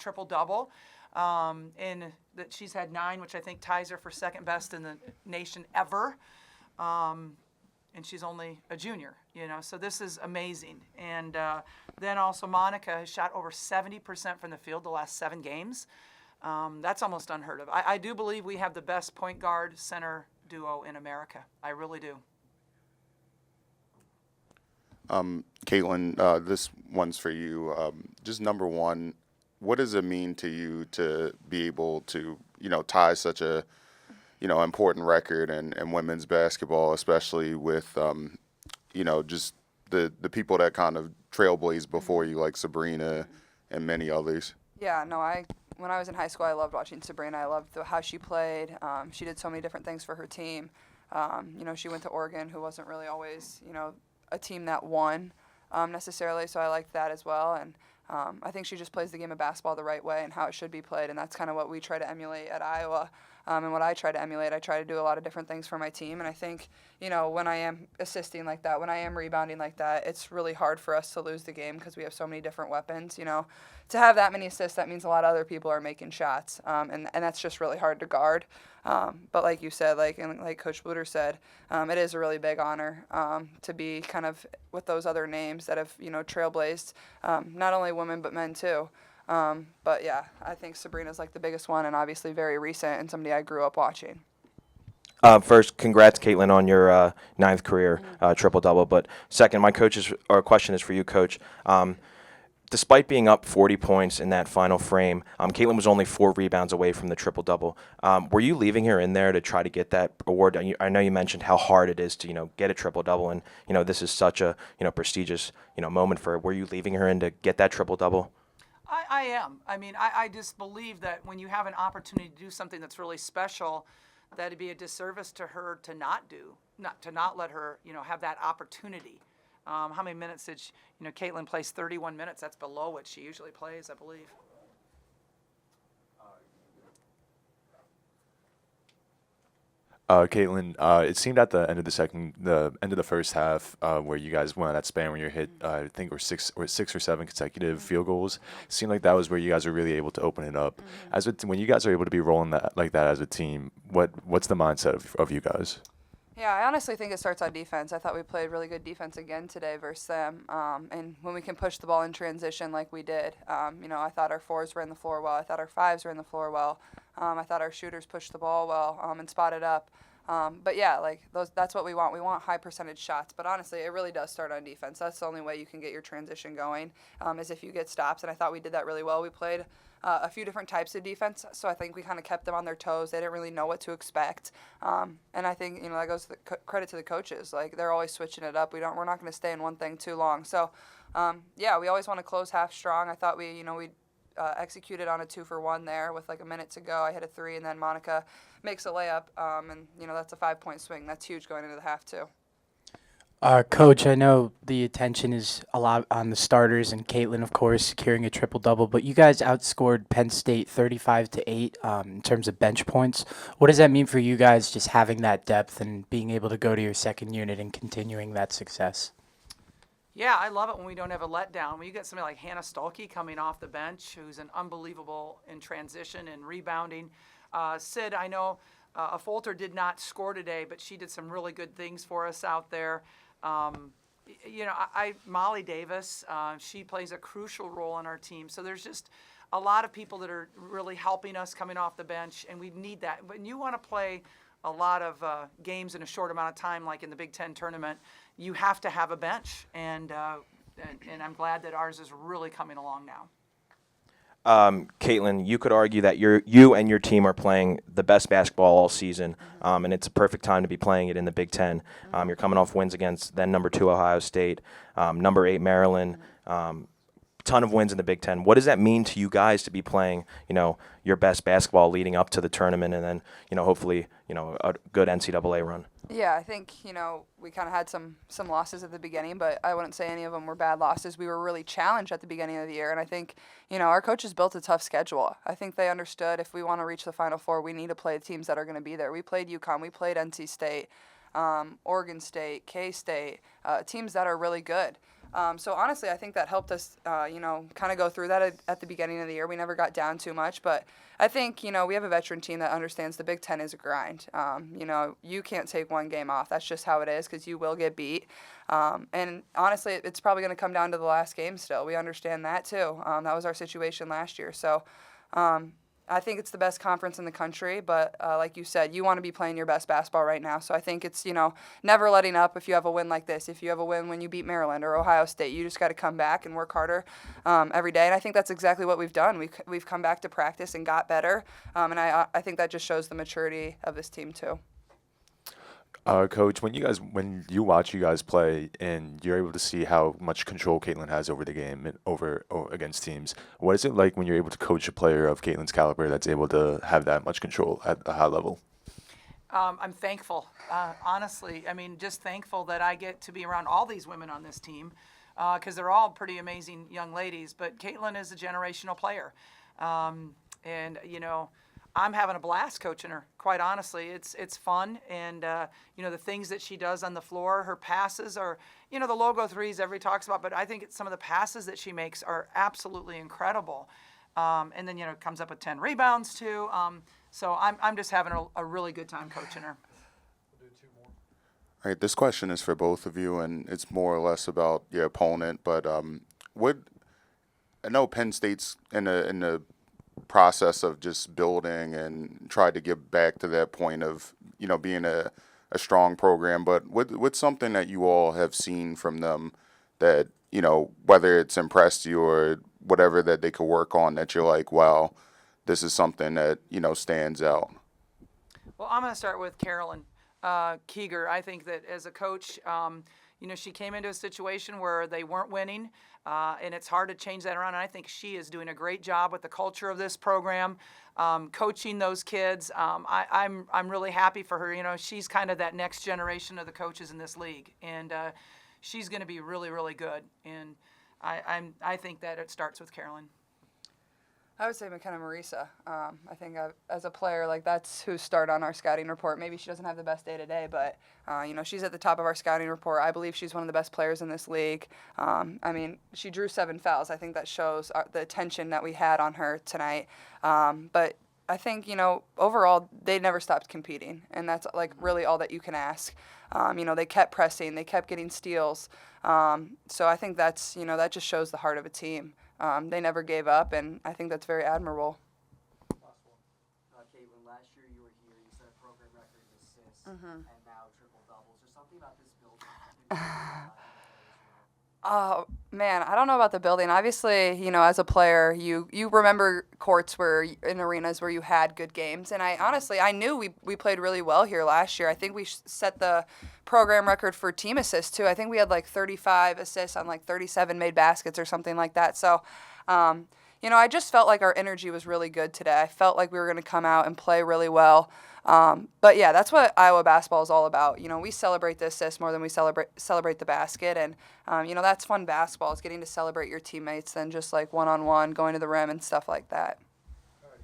triple-double. And that she's had 9, which I think ties her for second best in the nation ever. And she's only a junior, so this is amazing. And then also Monica has shot over 70% from the field the last 7 games. That's almost unheard of. I do believe we have the best point guard center duo in America. I really do. Caitlin, this one's for you. Just number one, what does it mean to you to be able to, tie such a, important record in women's basketball, especially with, just the people that kind of trailblazed before you, like Sabrina and many others? Yeah, no, when I was in high school, I loved watching Sabrina. I loved how she played. She did so many different things for her team. She went to Oregon, who wasn't really always, a team that won necessarily, so I liked that as well. And I think she just plays the game of basketball the right way and how it should be played, and that's kind of what we try to emulate at Iowa. And what I try to emulate, I try to do a lot of different things for my team. And I think, when I am assisting like that, when I am rebounding like that, it's really hard for us to lose the game because we have so many different weapons. To have that many assists, that means a lot of other people are making shots, and that's just really hard to guard. But like you said, like Coach Bluder said, it is a really big honor to be kind of with those other names that have, trailblazed, not only women but men too. But yeah, I think Sabrina's like the biggest one, and obviously very recent and somebody I grew up watching. First, congrats, Caitlin, on your 9th career triple-double. But second, my question is for you, Coach. Despite being up 40 points in that final frame, Caitlin was only 4 rebounds away from the triple-double. Were you leaving her in there to try to get that award? I know you mentioned how hard it is to, get a triple-double, and, this is such a, prestigious, moment for her. Were you leaving her in to get that triple-double? I am. I mean, I just believe that when you have an opportunity to do something that's really special, that it'd be a disservice to her to not let her, have that opportunity. How many minutes did Caitlin plays 31 minutes. That's below what she usually plays, I believe. Caitlin, it seemed at the end of the first half, where you guys went on that span where you hit, I think, or six or 7 consecutive field goals. It seemed like that was where you guys were really able to open it up. When you guys are able to be rolling that like that as a team, what's the mindset of you guys? Yeah, I honestly think it starts on defense. I thought we played really good defense again today versus them. And when we can push the ball in transition like we did, I thought our 4s ran the floor well. I thought our 5s ran the floor well. I thought our shooters pushed the ball well and spotted up. But yeah, that's what we want. We want high percentage shots. But honestly, it really does start on defense. That's the only way you can get your transition going, is if you get stops. And I thought we did that really well. We played a few different types of defense, so I think we kind of kept them on their toes. They didn't really know what to expect. And I think, that goes to credit to the coaches. Like, they're always switching it up. We're not going to stay in one thing too long. So, we always want to close half strong. I thought we executed on a 2-for-1 there with like a minute to go. I hit a 3, and then Monica makes a layup, and that's a 5-point swing. That's huge going into the half too. Coach, I know the attention is a lot on the starters and Caitlin, of course, securing a triple-double, but you guys outscored Penn State 35-8 in terms of bench points. What does that mean for you guys, just having that depth and being able to go to your second unit and continuing that success? Yeah, I love it when we don't have a letdown. When you get somebody like Hannah Stolke coming off the bench, who's an unbelievable in transition and rebounding. Sid, I know Folter did not score today, but she did some really good things for us out there. Molly Davis, she plays a crucial role on our team. So there's just a lot of people that are really helping us coming off the bench, and we need that. When you want to play a lot of games in a short amount of time, like in the Big Ten tournament, you have to have a bench, and I'm glad that ours is really coming along now. Caitlin, you could argue that you and your team are playing the best basketball all season, and it's a perfect time to be playing it in the Big Ten. You're coming off wins against then number 2 Ohio State, number 8 Maryland, ton of wins in the Big Ten. What does that mean to you guys to be playing, your best basketball leading up to the tournament, and then, hopefully, a good NCAA run? Yeah, I think, we kind of had some losses at the beginning, but I wouldn't say any of them were bad losses. We were really challenged at the beginning of the year, and I think, our coaches built a tough schedule. I think they understood if we want to reach the Final Four, we need to play the teams that are going to be there. We played UConn, we played NC State, Oregon State, K-State, teams that are really good. So honestly, I think that helped us, kind of go through that at the beginning of the year. We never got down too much, but I think, we have a veteran team that understands the Big Ten is a grind. You can't take one game off. That's just how it is because you will get beat. And honestly, it's probably going to come down to the last game still. We understand that too. That was our situation last year. So I think it's the best conference in the country, but like you said, you want to be playing your best basketball right now. So I think it's, never letting up if you have a win like this. If you have a win when you beat Maryland or Ohio State, you just got to come back and work harder every day. And I think that's exactly what we've done. We've come back to practice and got better, and I think that just shows the maturity of this team too. Coach, when you watch you guys play and you're able to see how much control Caitlin has over the game and over against teams, what is it like when you're able to coach a player of Caitlin's caliber that's able to have that much control at a high level? I'm thankful, honestly. I mean, just thankful that I get to be around all these women on this team because they're all pretty amazing young ladies. But Caitlin is a generational player. And, I'm having a blast coaching her, quite honestly. It's fun. And, the things that she does on the floor, her passes are, the logo threes everybody talks about, but I think some of the passes that she makes are absolutely incredible. And then, comes up with 10 rebounds too. So I'm just having a really good time coaching her. All right, this question is for both of you, and it's more or less about your opponent. But I know Penn State's in the process of just building and try to get back to that point of being a strong program. But what's something that you all have seen from them that whether it's impressed you or whatever that they could work on that you're like, wow, this is something that stands out? Well, I'm going to start with Carolyn Keeger. I think that as a coach, she came into a situation where they weren't winning, and it's hard to change that around. And I think she is doing a great job with the culture of this program, coaching those kids. I'm really happy for her. She's kind of that next generation of the coaches in this league, and she's going to be really, really good. And I think that it starts with Carolyn. I would say McKenna Marisa. I think as a player, that's who start on our scouting report. Maybe she doesn't have the best day today, but she's at the top of our scouting report. I believe she's one of the best players in this league. She drew 7 fouls. I think that shows the attention that we had on her tonight. But I think overall they never stopped competing, and that's really all that you can ask. They kept pressing, they kept getting steals. So I think that's that just shows the heart of a team. They never gave up, and I think that's very admirable. Last one. Caitlin, last year you were here, you set a program record in assists, and now triple doubles. Is there something about this building? Oh, man, I don't know about the building. Obviously, as a player, you remember courts in arenas where you had good games. And I knew we played really well here last year. I think we set the program record for team assists, too. I think we had 35 assists on 37 made baskets or something like that. So, I just felt like our energy was really good today. I felt like we were going to come out and play really well. But yeah, that's what Iowa basketball is all about. We celebrate the assist more than we celebrate the basket, and that's fun basketball. Is getting to celebrate your teammates than just one-on-one going to the rim and stuff like that.